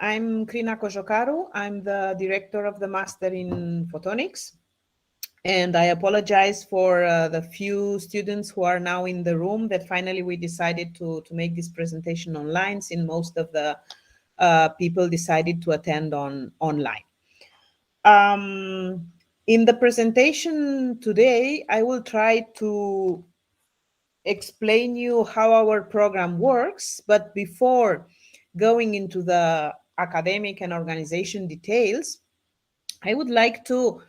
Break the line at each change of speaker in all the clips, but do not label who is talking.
I'm Krina Kojokaru. I'm the director of the Master in Photonics. And I apologize for the few students who are now in the room that finally we decided to make this presentation online, since most of the people decided to attend online. In the presentation today, I will try to explain you how our program works, but before going into the academic and organization details, I would like to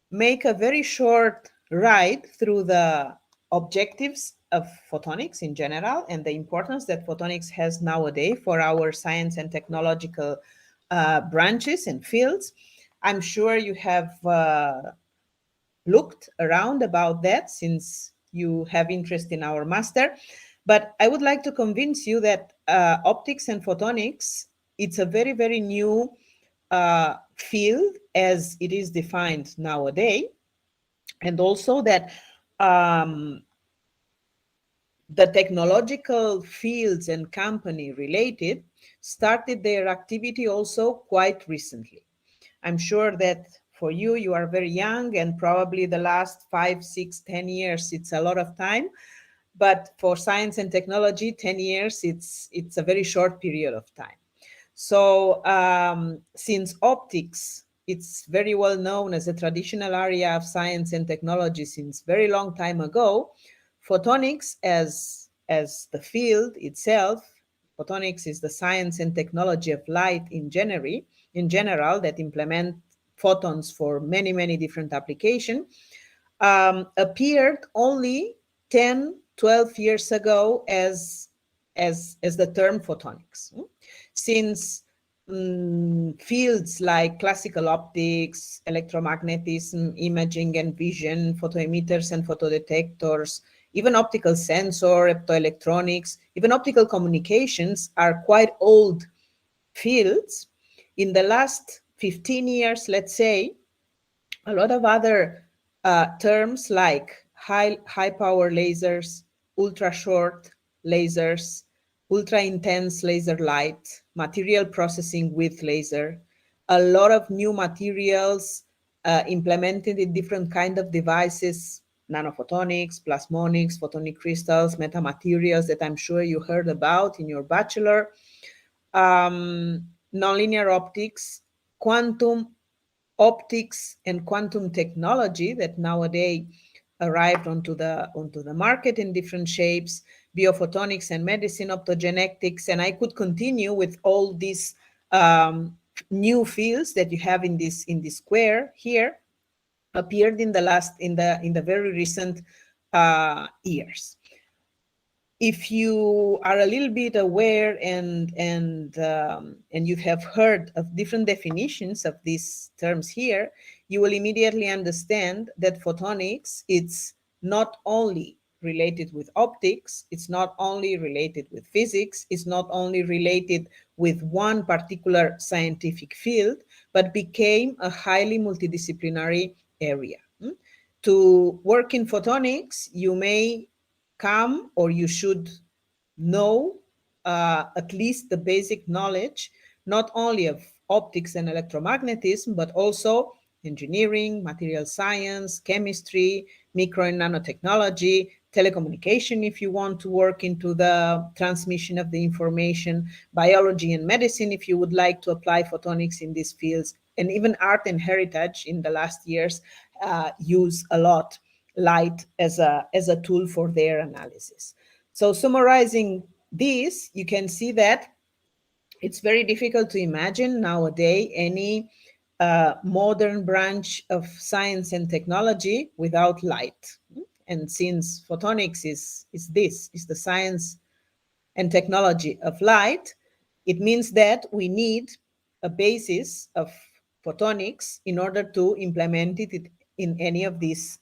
make a very short ride through the objectives of photonics in general and the importance that photonics has nowadays for our science and technological branches and fields. I'm sure you have looked around about that since you have interest in our master, but I would like to convince you that optics and photonics, it's a very, very new field as it is defined nowadays, and also that the technological fields and company related started their activity also quite recently. I'm sure that for you, you are very young and probably the last 5, 6, 10 years, it's a lot of time. But for science and technology, 10 years, it's a very short period of time. So since optics, it's very well known as a traditional area of science and technology since very long time ago, photonics as the field itself, photonics is the science and technology of light in general that implement photons for many, many different applications, appeared only 10, 12 years ago as the term photonics. Since fields like classical optics, electromagnetism, imaging and vision, photoemitters and photodetectors, even optical sensor, optoelectronics, even optical communications are quite old fields. In the last 15 years, let's say, a lot of other terms like high power lasers, ultra short lasers, ultra intense laser light, material processing with laser, a lot of new materials implemented in different kind of devices, nanophotonics, plasmonics, photonic crystals, metamaterials that I'm sure you heard about in your bachelor, nonlinear optics, quantum optics and quantum technology that nowadays arrived onto the market in different shapes, biophotonics and medicine, optogenetics, and I could continue with all these new fields that you have in this square here, appeared in the very recent years. If you are a little bit aware and you have heard of different definitions of these terms here, you will immediately understand that photonics, it's not only related with optics, it's not only related with physics, it's not only related with one particular scientific field, but became a highly multidisciplinary area. To work in photonics, you may come or you should know at least the basic knowledge, not only of optics and electromagnetism, but also engineering, material science, chemistry, micro and nanotechnology, telecommunication if you want to work into the transmission of the information, biology and medicine if you would like to apply photonics in these fields, and even art and heritage in the last years use a lot light as a tool for their analysis. So summarizing this, you can see that it's very difficult to imagine nowadays any modern branch of science and technology without light. And since photonics is the science and technology of light, it means that we need a basis of photonics in order to implement it in any of these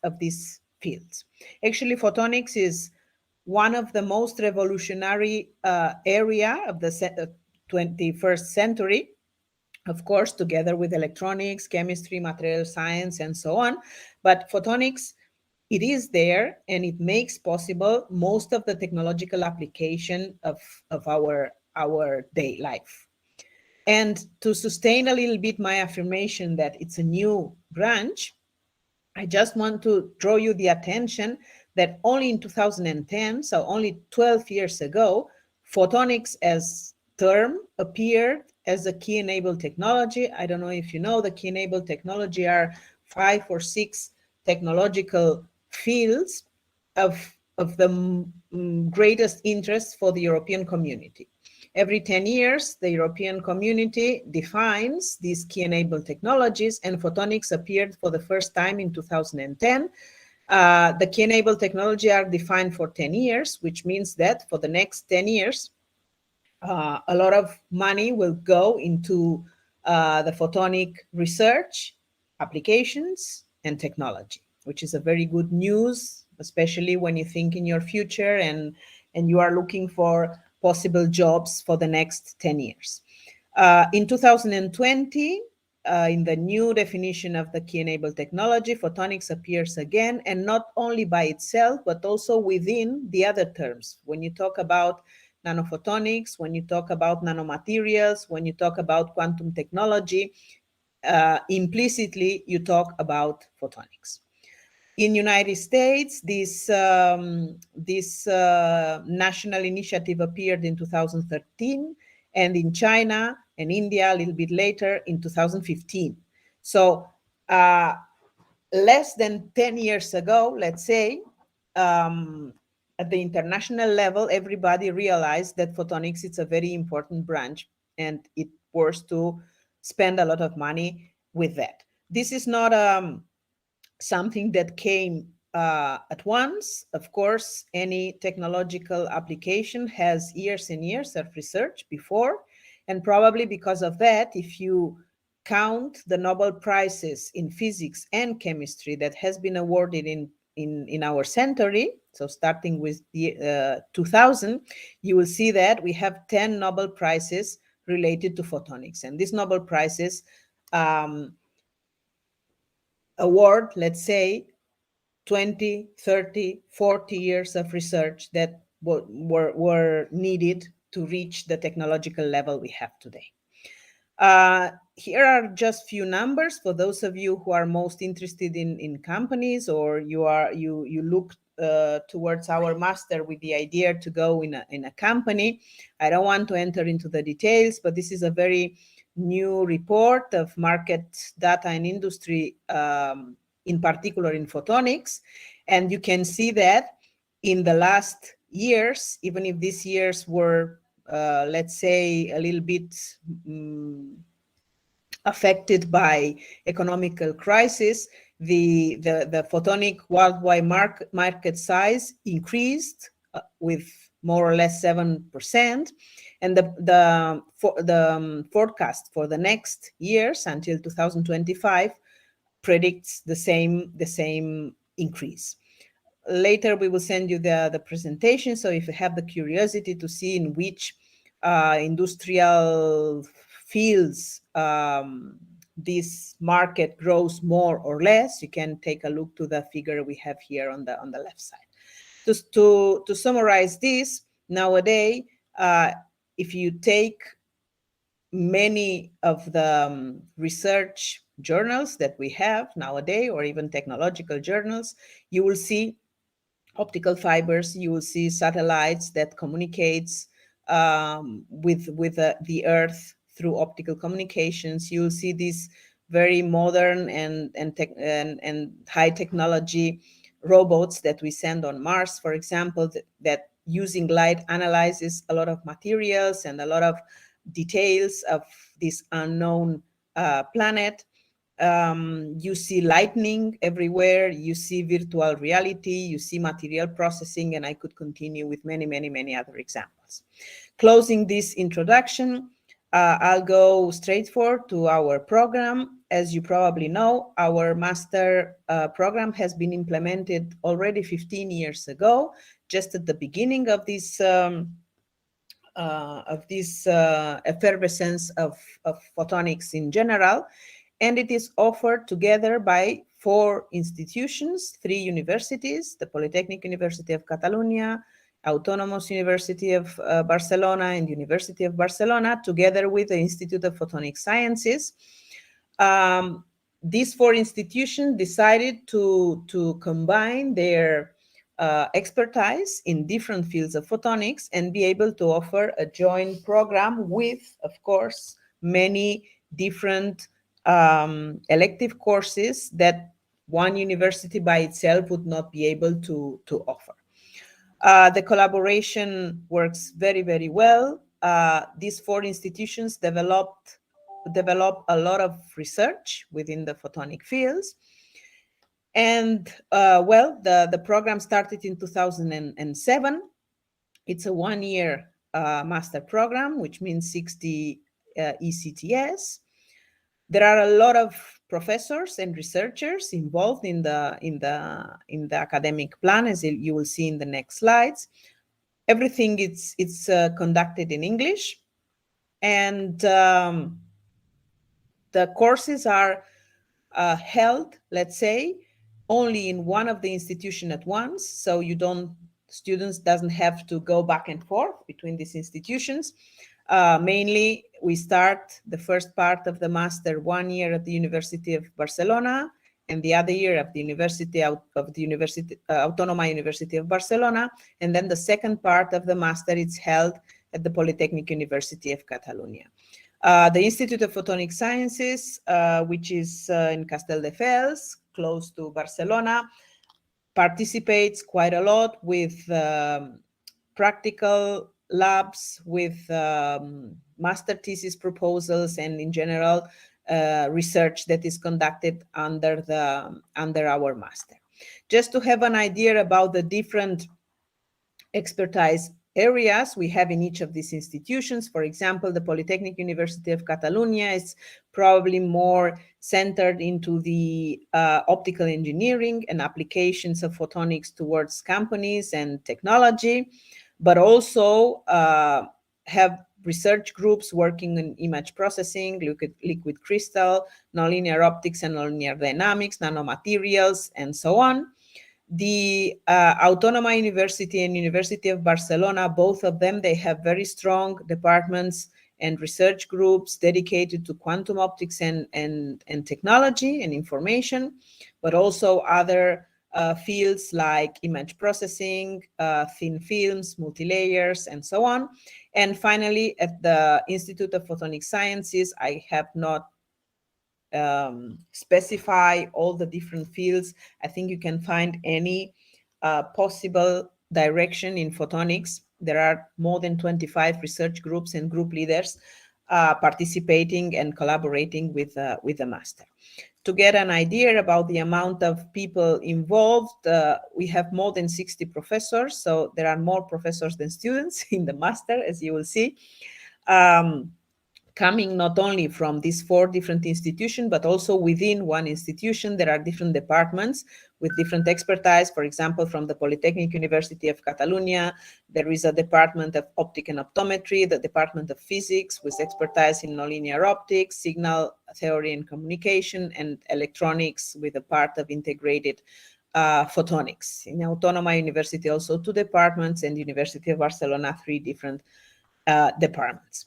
fields. Actually, photonics is one of the most revolutionary area of the 21st century, of course, together with electronics, chemistry, material science, and so on. But photonics, it is there, and it makes possible most of the technological application of our day life. And to sustain a little bit my affirmation that it's a new branch, I just want to draw you the attention that only in 2010, so only 12 years ago, photonics as term appeared as a key enabled technology. I don't know if you know, the key enabled technology are 5 or 6 technological fields of the greatest interest for the European community. Every 10 years, the European community defines these key-enabled technologies, and photonics appeared for the first time in 2010. The key-enabled technology are defined for 10 years, which means that for the next 10 years, a lot of money will go into the photonic research, applications, and technology, which is a very good news, especially when you think in your future and you are looking for possible jobs for the next 10 years. In 2020, in the new definition of the key-enabled technology, photonics appears again, and not only by itself, but also within the other terms. When you talk about nanophotonics, when you talk about nanomaterials, when you talk about quantum technology, implicitly you talk about photonics. In United States, this national initiative appeared in 2013, and in China and India a little bit later in 2015. So less than 10 years ago, let's say, at the international level, everybody realized that photonics is a very important branch, and it was to spend a lot of money with that. This is not something that came at once. Of course, any technological application has years and years of research before, and probably because of that, if you count the Nobel Prizes in physics and chemistry that has been awarded in our century, so starting with the 2000, you will see that we have 10 Nobel Prizes related to photonics. And these Nobel Prizes award, let's say, 20, 30, 40 years of research that were needed to reach the technological level we have today. Here are just few numbers for those of you who are most interested in companies, or you look towards our master with the idea to go in a company. I don't want to enter into the details, but this is a very new report of market data and industry, in particular in photonics. And you can see that in the last years, even if these years were, let's say, a little bit affected by economical crisis, the photonic worldwide market size increased with more or less 7%, and the forecast for the next years until 2025 predicts the same increase. Later we will send you the presentation, so if you have the curiosity to see in which industrial fields this market grows more or less, you can take a look to the figure we have here on the left side. To summarize this, nowadays, if you take many of the research journals that we have nowadays, or even technological journals, you will see optical fibers, you will see satellites that communicates with the Earth through optical communications. You will see these very modern and high technology robots that we send on Mars, for example, that using light analyzes a lot of materials and a lot of details of this unknown planet. You see lightning everywhere, you see virtual reality, you see material processing, and I could continue with many other examples. Closing this introduction, I'll go straight forward to our program. As you probably know, our master program has been implemented already 15 years ago, just at the beginning of this effervescence of photonics in general. And it is offered together by 4 institutions, 3 universities, the Polytechnic University of Catalonia, Autonomous University of Barcelona and University of Barcelona, together with the Institute of Photonic Sciences. These four institutions decided to combine their expertise in different fields of photonics and be able to offer a joint program with, of course, many different elective courses that one university by itself would not be able to offer. The collaboration works very, very well. These four institutions develop a lot of research within the photonic fields. And well, the program started in 2007. It's a one-year master program, which means 60 ECTS. There are a lot of professors and researchers involved in the academic plan, as you will see in the next slides. Everything it's conducted in English, and the courses are held, let's say, only in one of the institution at once. So students doesn't have to go back and forth between these institutions. Mainly, we start the first part of the master 1 year at the University of Barcelona, and the other year of the Autónoma University of Barcelona, and then the second part of the master is held at the Polytechnic University of Catalonia. The Institute of Photonic Sciences, which is in Castelldefels, close to Barcelona, participates quite a lot with practical labs, with master thesis proposals, and in general research that is conducted under our master. Just to have an idea about the different expertise areas we have in each of these institutions. For example, the Polytechnic University of Catalonia is probably more centered into the optical engineering and applications of photonics towards companies and technology, but also have research groups working in image processing, liquid crystal, nonlinear optics and nonlinear dynamics, nanomaterials, and so on. The Autónoma University and University of Barcelona, both of them, they have very strong departments and research groups dedicated to quantum optics and technology and information, but also other fields like image processing, thin films, multilayers, and so on. And finally, at the Institute of Photonic Sciences, I have not specify all the different fields. I think you can find any possible direction in photonics. There are more than 25 research groups and group leaders participating and collaborating with the master. To get an idea about the amount of people involved, we have more than 60 professors, so there are more professors than students in the master, as you will see. Coming not only from these four different institutions, but also within one institution, there are different departments with different expertise. For example, from the Polytechnic University of Catalonia, there is a department of optic and optometry, the department of physics with expertise in nonlinear optics, signal theory and communication, and electronics with a part of integrated photonics. In Autónoma University, also 2 departments, and University of Barcelona, 3 different departments.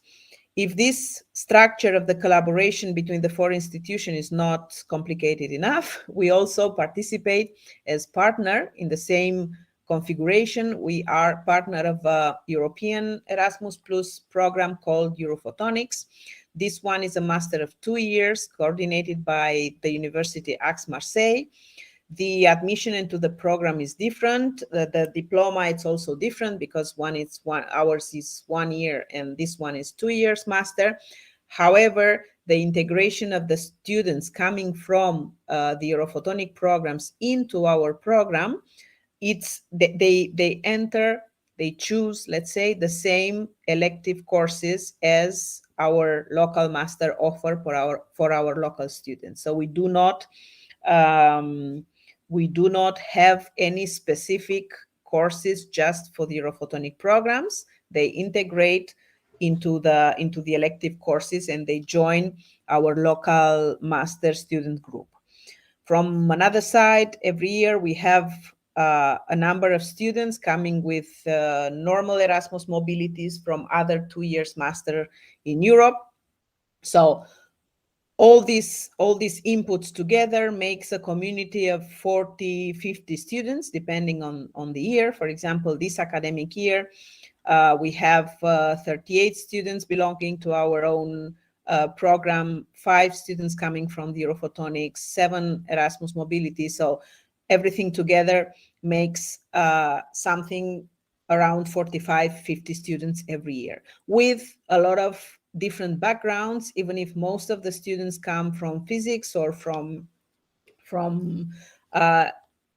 If this structure of the collaboration between the 4 institutions is not complicated enough, we also participate as partner in the same configuration. We are partner of a European Erasmus Plus program called Europhotonics. This one is a master of 2 years, coordinated by the University Aix-Marseille. The admission into the program is different. The diploma, it's also different because ours is 1 year and this one is 2 years master. However, the integration of the students coming from the Europhotonic programs into our program, they choose, let's say, the same elective courses as our local master offer for our local students. So we do not have any specific courses just for the Europhotonic programs. They integrate into the elective courses and they join our local master student group. From another side, every year we have a number of students coming with normal Erasmus mobilities from other 2 years master in Europe. So all these inputs together makes a community of 40, 50 students, depending on the year. For example, this academic year, we have 38 students belonging to our own program, 5 students coming from the Europhotonics, 7 Erasmus Mobility. So everything together makes something around 45, 50 students every year, with a lot of different backgrounds, even if most of the students come from physics or from uh,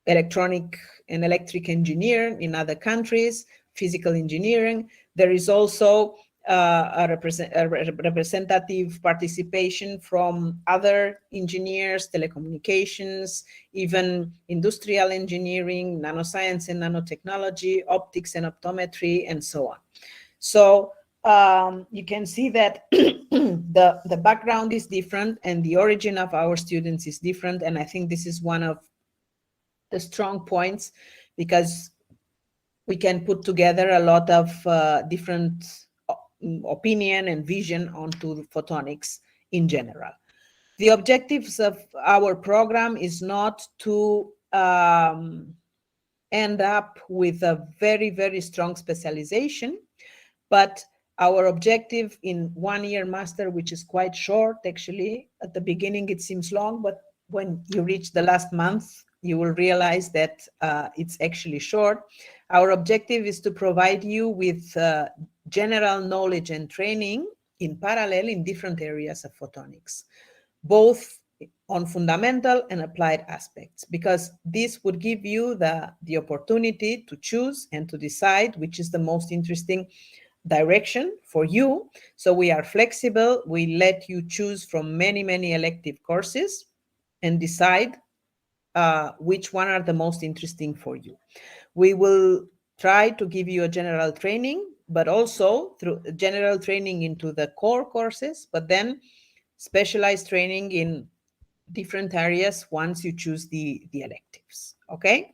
electronic and electric engineering in other countries, physical engineering. There is also a representative participation from other engineers, telecommunications, even industrial engineering, nanoscience and nanotechnology, optics and optometry, and so on. So you can see that the background is different and the origin of our students is different. And I think this is one of the strong points, because we can put together a lot of different opinion and vision onto photonics in general. The objectives of our program is not to end up with a very, very strong specialization, but our objective in 1 year master, which is quite short, actually, at the beginning it seems long, but when you reach the last month, you will realize that it's actually short. Our objective is to provide you with general knowledge and training in parallel in different areas of photonics, both on fundamental and applied aspects, because this would give you the opportunity to choose and to decide which is the most interesting direction for you. So we are flexible. We let you choose from many, many elective courses and decide which one are the most interesting for you. We will try to give you a general training, but also through general training into the core courses, but then specialized training in different areas once you choose the electives, okay?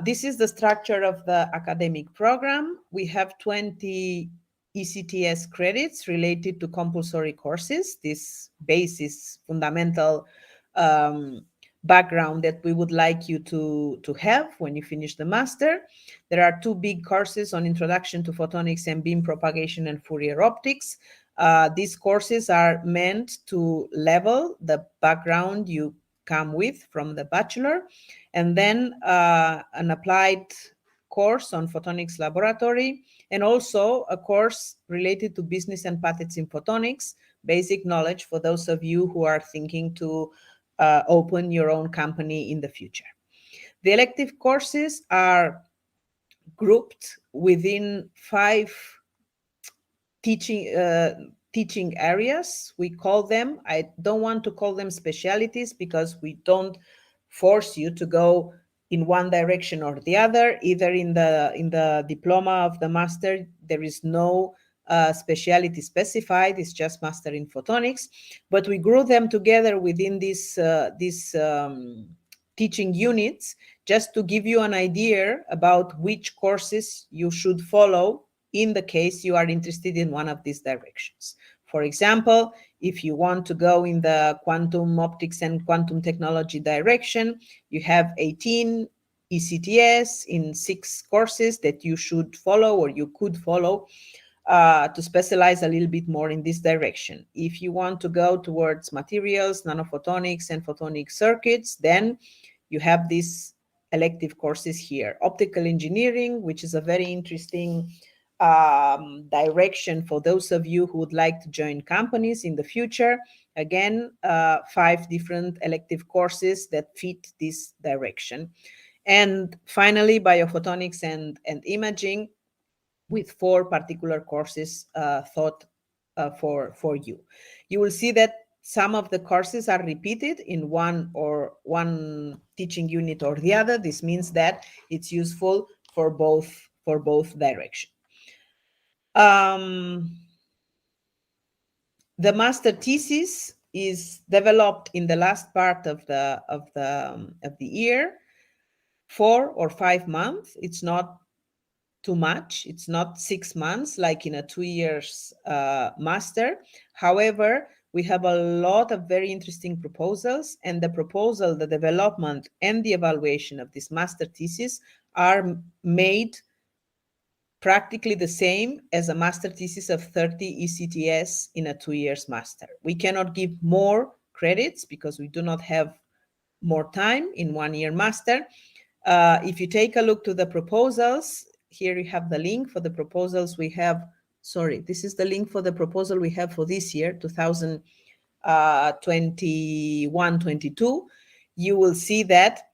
This is the structure of the academic program. We have 20 ECTS credits related to compulsory courses. This basis, fundamental background that we would like you to have when you finish the master. There are 2 big courses on Introduction to Photonics and Beam Propagation and Fourier Optics. These courses are meant to level the background you come with from the bachelor, and then an applied course on photonics laboratory, and also a course related to business and patents in photonics, basic knowledge for those of you who are thinking to open your own company in the future. The elective courses are grouped within 5 teaching areas, we call them. I don't want to call them specialities, because we don't force you to go in one direction or the other. Either in the diploma of the master, there is no speciality specified. It's just master in photonics, but we group them together within these teaching units, just to give you an idea about which courses you should follow in the case you are interested in one of these directions. For example, if you want to go in the quantum optics and quantum technology direction, you have 18 ECTS in 6 courses that you should follow, or you could follow, to specialize a little bit more in this direction. If you want to go towards materials, nanophotonics, and photonic circuits, then you have these elective courses here. Optical engineering, which is a very interesting direction for those of you who would like to join companies in the future. Again, 5 different elective courses that fit this direction. And finally, biophotonics and imaging, with 4 particular courses thought for you. You will see that some of the courses are repeated in one teaching unit or the other. This means that it's useful for both directions. The master thesis is developed in the last part of the year. 4 or 5 months. It's not too much. It's not 6 months like in a 2 years master. However, we have a lot of very interesting proposals, and the proposal, the development, and the evaluation of this master thesis are made practically the same as a master thesis of 30 ECTS in a 2 years master. We cannot give more credits because we do not have more time in 1 year master. If you take a look to the proposals, here you have the link for the proposals we have. Sorry, this is the link for the proposal we have for this year, 2021-22. You will see that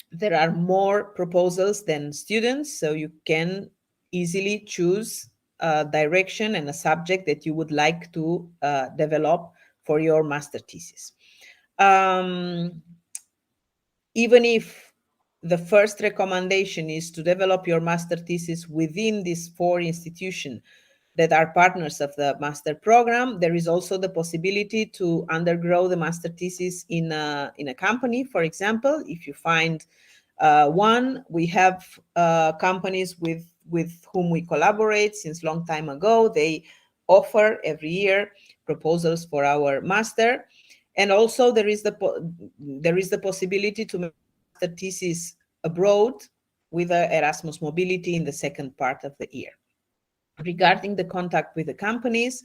there are more proposals than students, so you can easily choose a direction and a subject that you would like to develop for your master thesis. Even if the first recommendation is to develop your master thesis within these 4 institutions that are partners of the master program, there is also the possibility to undergo the master thesis in a company. For example, if you find one, we have companies with whom we collaborate since long time ago. They offer every year proposals for our master. And also there is the possibility to make master thesis abroad with Erasmus mobility in the second part of the year. Regarding the contact with the companies,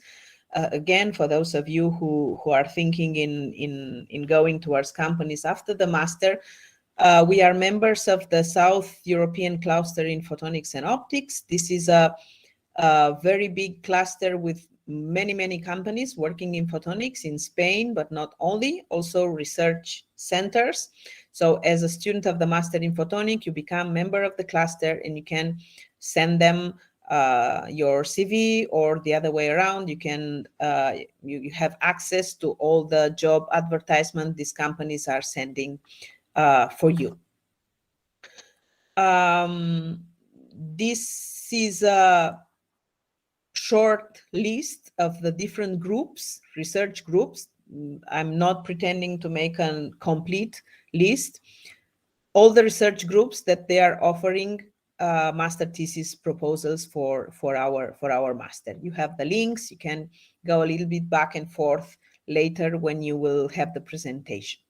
again, for those of you who are thinking in going towards companies after the master, we are members of the South European Cluster in Photonics and Optics. This is a very big cluster with many companies working in photonics in Spain, but not only, also research centers. So as a student of the Master in Photonics, you become member of the cluster and you can send them your CV, or the other way around, you can you have access to all the job advertisement these companies are sending for you. This is a short list of the different groups, research groups. I'm not pretending to make a complete list. All the research groups that they are offering master thesis proposals for our master. You have the links. You can go a little bit back and forth later when you will have the presentation.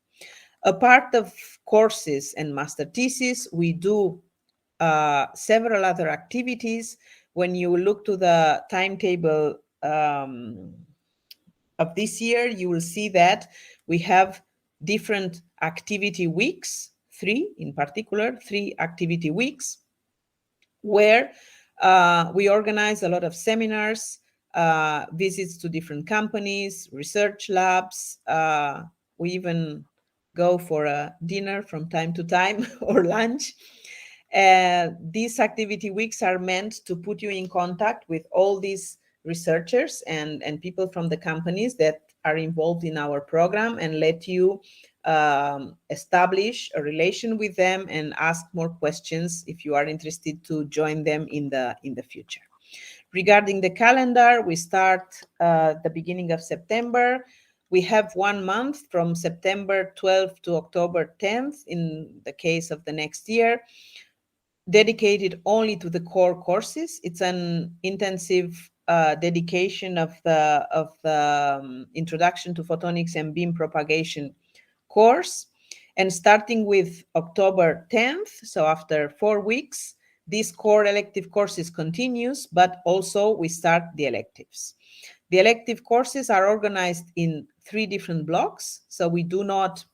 A part of courses and master thesis, we do several other activities. When you look to the timetable of this year, you will see that we have different activity weeks, 3 in particular, 3 activity weeks, where we organize a lot of seminars, visits to different companies, research labs. We even go for a dinner from time to time or lunch. These activity weeks are meant to put you in contact with all these researchers and people from the companies that are involved in our program, and let you establish a relation with them and ask more questions if you are interested to join them in the future. Regarding the calendar, we start the beginning of September. We have 1 month from September 12th to October 10th in the case of the next year, dedicated only to the core courses. It's an intensive dedication of the Introduction to Photonics and Beam Propagation course. And starting with October 10th, so after 4 weeks, this core elective courses continues, but also we start the electives. The elective courses are organized in 3 different blocks, so we do not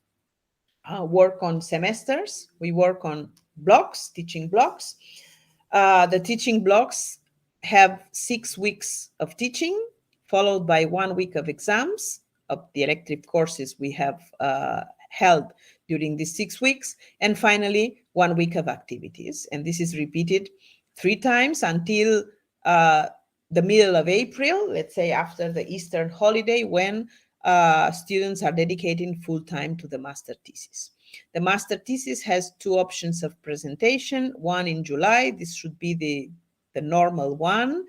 work on semesters, we work on blocks, teaching blocks. The teaching blocks have 6 weeks of teaching, followed by 1 week of exams of the elective courses we have held during these 6 weeks, and finally 1 week of activities. And this is repeated 3 times until the middle of April, let's say after the Easter holiday, when students are dedicating full time to the master thesis. The master thesis has 2 options of presentation, one in July, this should be the normal one,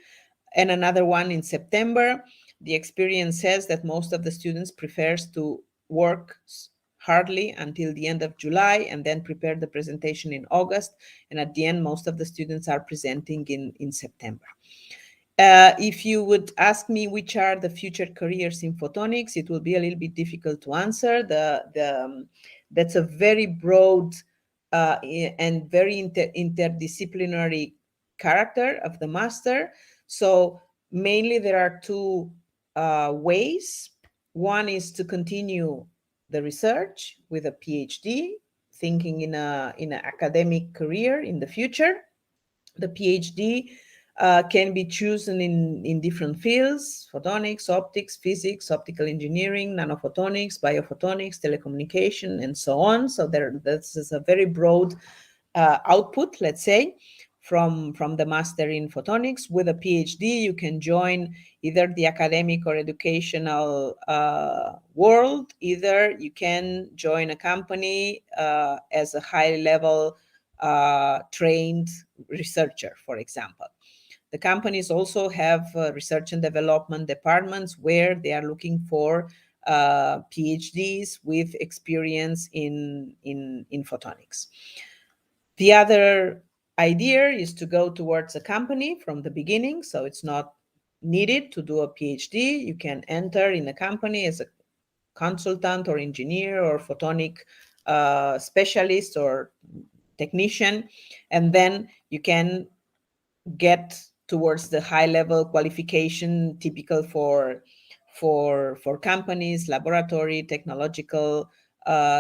and another one in September. The experience says that most of the students prefers to work hardly until the end of July, and then prepare the presentation in August. And at the end, most of the students are presenting in September. If you would ask me which are the future careers in photonics, it will be a little bit difficult to answer. That's a very broad and very interdisciplinary character of the master. So mainly there are two ways. One is to continue the research with a PhD, thinking in an academic career in the future. The PhD can be chosen in different fields: photonics, optics, physics, optical engineering, nanophotonics, biophotonics, telecommunication, and so on. So this is a very broad output, let's say, from the master in photonics. With a PhD, you can join either the academic or educational world, either you can join a company as a high-level trained researcher, for example. The companies also have research and development departments where they are looking for PhDs with experience in photonics. The other idea is to go towards a company from the beginning, so it's not needed to do a PhD. You can enter in a company as a consultant or engineer or photonic specialist or technician, and then you can get towards the high level qualification typical for companies, laboratory, technological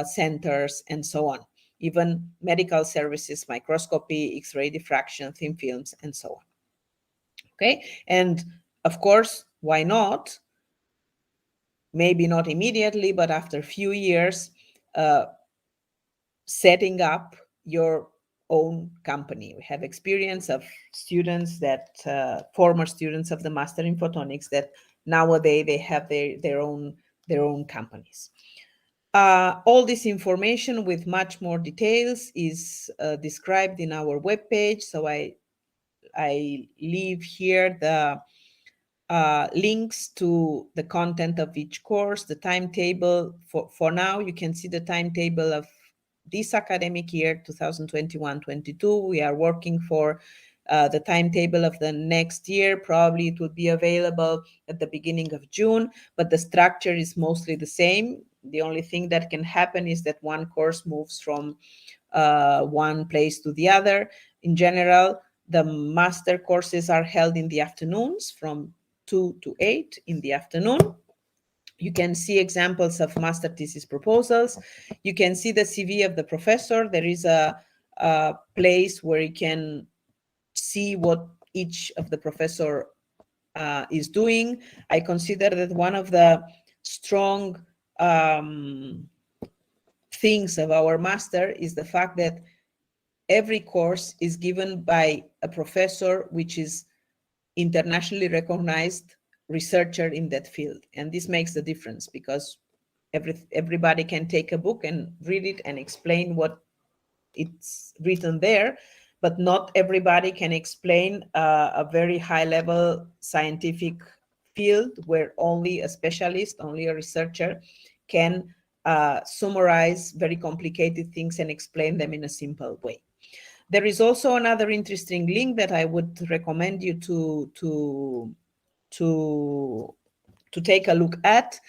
centers, and so on. Even medical services, microscopy, X-ray diffraction, thin films, and so on. Okay, and of course, why not? Maybe not immediately, but after a few years, setting up your own company. We have experience of students that, former students of the Master in Photonics, that nowadays they have their own companies. All this information with much more details is described in our webpage. So I leave here the links to the content of each course, the timetable. For now, you can see the timetable of this academic year, 2021-22. We are working for the timetable of the next year. Probably it will be available at the beginning of June, but the structure is mostly the same. The only thing that can happen is that one course moves from one place to the other. In general, the master courses are held in the afternoons from 2 to 8 in the afternoon. You can see examples of master thesis proposals. You can see the CV of the professor. There is a place where you can see what each of the professor is doing. I consider that one of the strong things of our master is the fact that every course is given by a professor which is internationally recognized researcher in that field. And this makes the difference, because everybody can take a book and read it and explain what it's written there, but not everybody can explain a very high level scientific field where only a specialist, only a researcher can summarize very complicated things and explain them in a simple way. There is also another interesting link that I would recommend you to take a look at.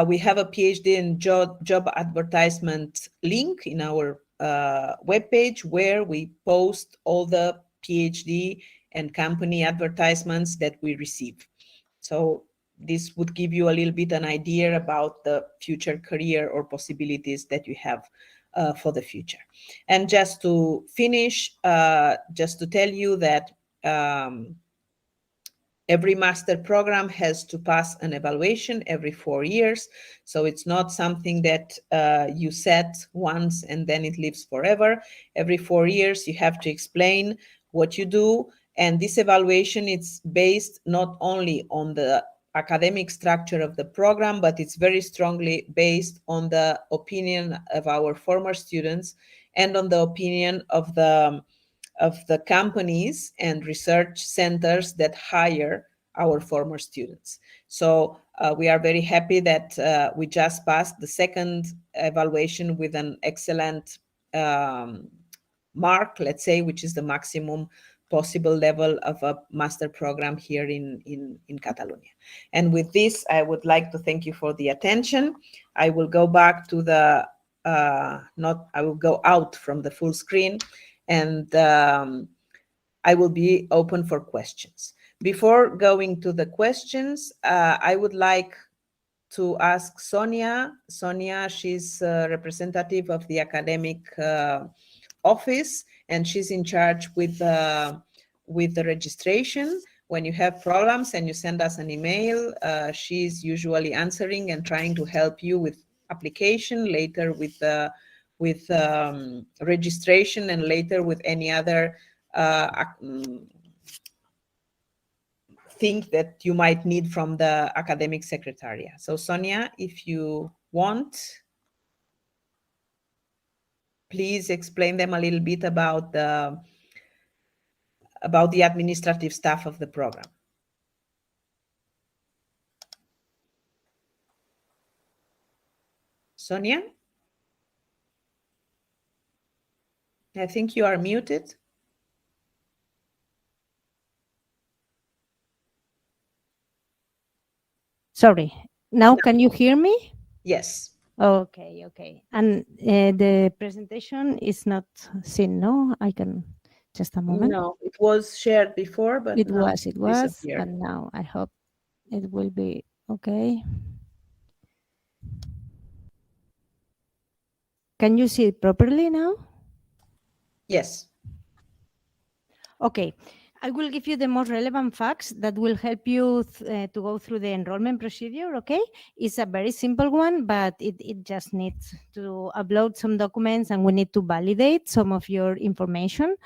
We have a PhD in job advertisement link in our webpage, where we post all the PhD and company advertisements that we receive. So this would give you a little bit an idea about the future career or possibilities that you have for the future. And just to finish, just to tell you that every master program has to pass an evaluation every 4 years. So it's not something that you set once and then it lives forever. Every 4 years, you have to explain what you do. And this evaluation is based not only on the academic structure of the program, but it's very strongly based on the opinion of our former students and on the opinion of the companies and research centers that hire our former students. So We are very happy that we just passed the second evaluation with an excellent mark, let's say, which is the maximum possible level of a master program here in Catalonia. And with this, I would like to thank you for the attention. I will go back to the, I will go out from the full screen, and I will be open for questions. Before going to the questions, I would like to ask Sonia. Sonia, she's a representative of the academic office, and she's in charge with the registration. When you have problems and you send us an email, she's usually answering and trying to help you with application, later with registration, and later with any other thing that you might need from the academic secretariat. So Sonia, if you want, please explain them a little bit about the administrative staff of the program. Sonia? I think you are muted.
Sorry. Now, can you hear me?
Yes.
Okay, okay. And the presentation is not seen, no? I can, just a moment.
No, it was shared before, but
it
now
was, and now I hope it will be okay. Can you see it properly now?
Yes.
Okay. I will give you the most relevant facts that will help you to go through the enrollment procedure, okay? It's a very simple one, but it just needs to upload some documents, and we need to validate some of your information.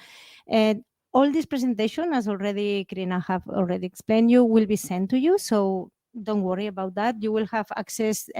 All this presentation, as already Karina have already explained you, will be sent to you, so don't worry about that. You will have access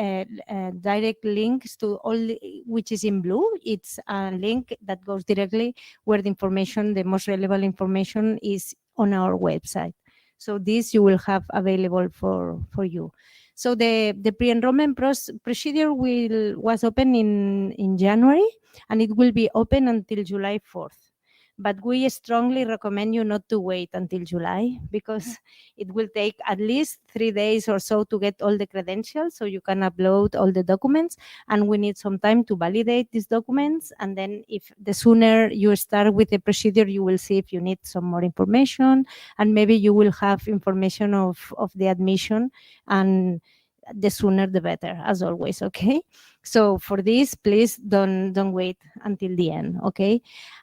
direct links to all, which is in blue. It's a link that goes directly where the information, the most relevant information, is on our website. So this you will have available for you. So the pre-enrollment procedure was open in January, and it will be open until July 4th. But we strongly recommend you not to wait until July, because it will take at least 3 days or so to get all the credentials, so you can upload all the documents, and we need some time to validate these documents. And then if the sooner you start with the procedure, you will see if you need some more information, and maybe you will have information of the admission, and the sooner the better, as always, okay? So for this, please don't wait until the end, okay?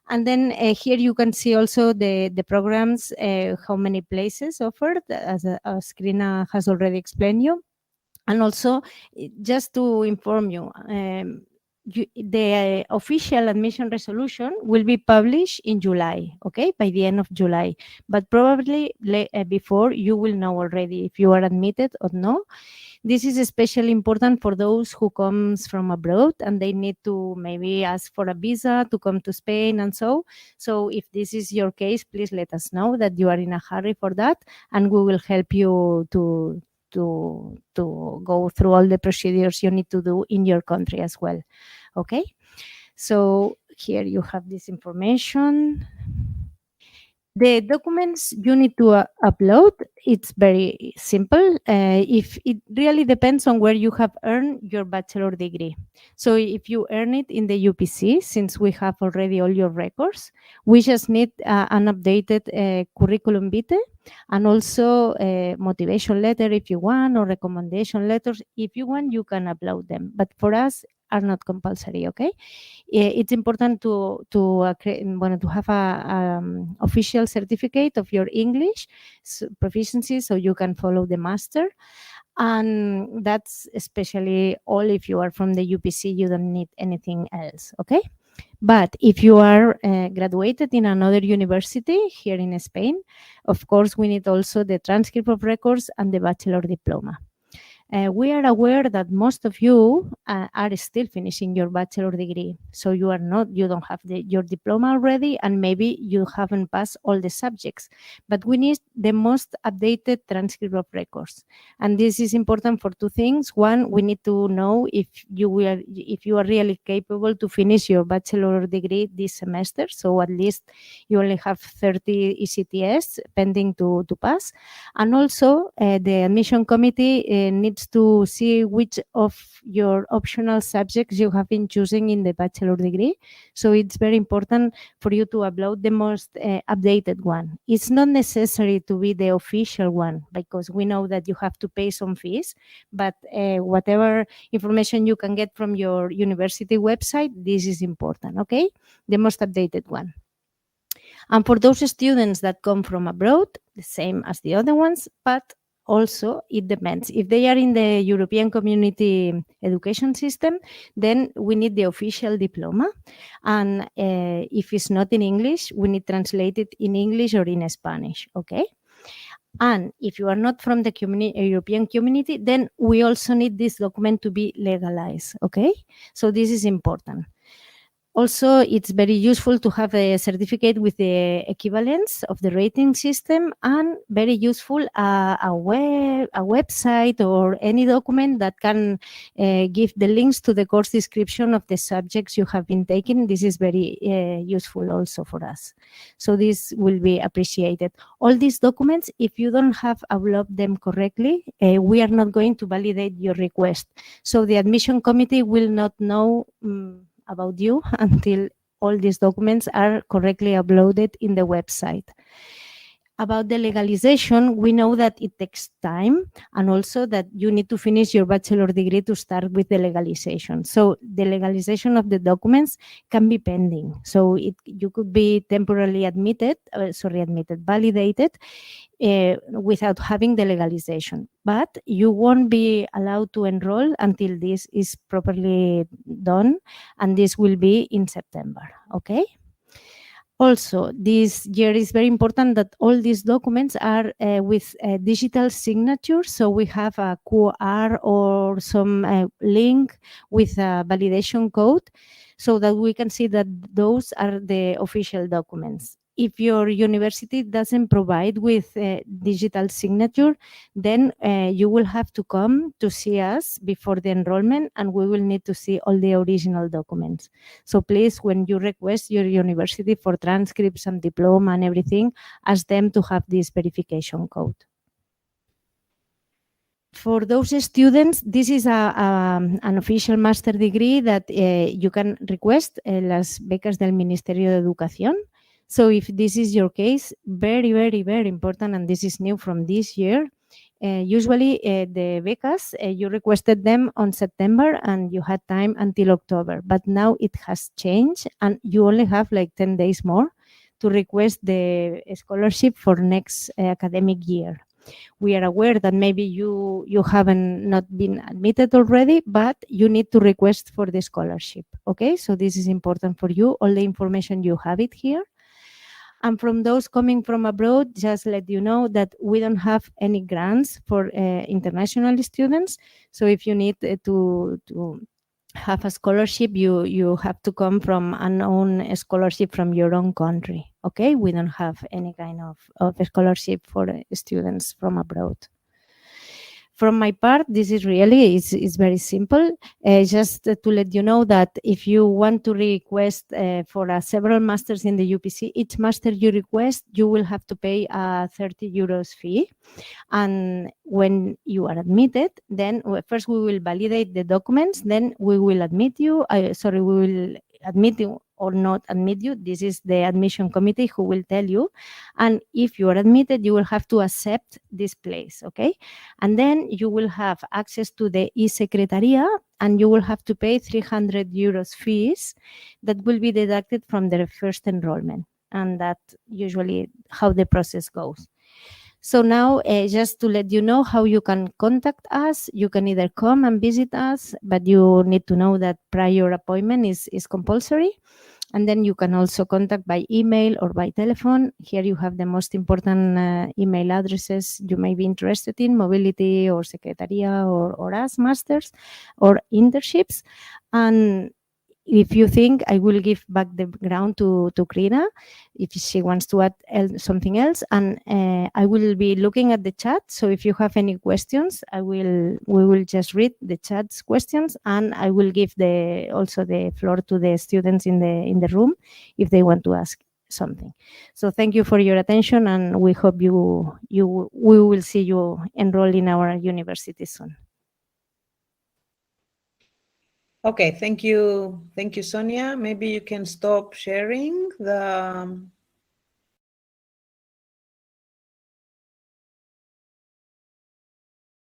And then here you can see also the programs, how many places offered, as Karina has already explained you. And also, just to inform you, the official admission resolution will be published in July, okay, by the end of July. But probably before, you will know already if you are admitted or no. This is especially important for those who comes from abroad and they need to maybe ask for a visa to come to Spain and so. So if this is your case, please let us know that you are in a hurry for that, and we will help you to go through all the procedures you need to do in your country as well. Okay, so here you have this information. The documents you need to upload, it's very simple. If it really depends on where you have earned your bachelor degree. So if you earn it in the UPC, since we have already all your records, we just need an updated curriculum vitae, and also a motivation letter if you want, or recommendation letters. If you want, you can upload them, but for us are not compulsory, okay? It's important to have a official certificate of your English proficiency, so you can follow the master. And that's especially all if you are from the UPC, you don't need anything else, okay? But if you are graduated in another university here in Spain, of course, we need also the transcript of records and the bachelor diploma. We are aware that most of you are still finishing your bachelor degree, so you don't have your diploma already, and maybe you haven't passed all the subjects, but we need the most updated transcript of records. And this is important for two things. One, we need to know if you are really capable to finish your bachelor degree this semester, so at least you only have 30 ECTS pending to pass. And also, the admission committee needs to see which of your optional subjects you have been choosing in the bachelor degree. So it's very important for you to upload the most updated one. It's not necessary to be the official one, because we know that you have to pay some fees, but whatever information you can get from your university website, this is important, okay? The most updated one. And for those students that come from abroad, the same as the other ones, but also it depends. If they are in the European Community Education System, then we need the official diploma. And if it's not in English, we need translated in English or in Spanish, okay? And if you are not from the European community, then we also need this document to be legalized, okay? So this is important. Also, it's very useful to have a certificate with the equivalence of the rating system, and very useful a website or any document that can give the links to the course description of the subjects you have been taking. This is very useful also for us. So this will be appreciated. All these documents, if you don't have uploaded them correctly, we are not going to validate your request. So the admission committee will not know about you until all these documents are correctly uploaded in the website. About the legalization, we know that it takes time, and also that you need to finish your bachelor degree to start with the legalization. So the legalization of the documents can be pending. So you could be temporarily validated without having the legalization, but you won't be allowed to enroll until this is properly done, and this will be in September, okay? Also, this year is very important that all these documents are with digital signatures. So we have a QR or some link with a validation code, so that we can see that those are the official documents. If your university doesn't provide with digital signature, then you will have to come to see us before the enrollment, and we will need to see all the original documents. So please, when you request your university for transcripts and diploma and everything, ask them to have this verification code. For those students, this is an official master degree that you can request, las becas del Ministerio de Educación. So if this is your case, very, very, very important, and this is new from this year. Usually the becas, you requested them on September and you had time until October, but now it has changed and you only have like 10 days more to request the scholarship for next academic year. We are aware that maybe you haven't not been admitted already, but you need to request for the scholarship, okay? So this is important for you. All the information, you have it here. And from those coming from abroad, just let you know that we don't have any grants for international students. So if you need to have a scholarship, you have to come from an own scholarship from your own country. Okay, we don't have any kind of scholarship for students from abroad. From my part, this is really is very simple. Just to let you know that if you want to request for several masters in the UPC, each master you request, you will have to pay a 30 euros fee. And when you are admitted, then first we will validate the documents, then we will admit you. We will admit you or not admit you. This is the admission committee who will tell you. And if you are admitted, you will have to accept this place, okay? And then you will have access to the e-secretaria, and you will have to pay 300 euros fees that will be deducted from the first enrollment. And that's usually how the process goes. So now, just to let you know how you can contact us, you can either come and visit us, but you need to know that prior appointment is compulsory. And then you can also contact by email or by telephone. Here you have the most important email addresses you may be interested in: Mobility or Secretaria or us, Masters or internships. And if you think, I will give back the ground to Krina if she wants to add something else, and I will be looking at the chat. So if you have any questions, we will just read the chat's questions, and I will give also the floor to the students in the room if they want to ask something. So thank you for your attention, and we hope we will see you enroll in our university soon.
Okay, thank you, Sonia. Maybe you can stop sharing the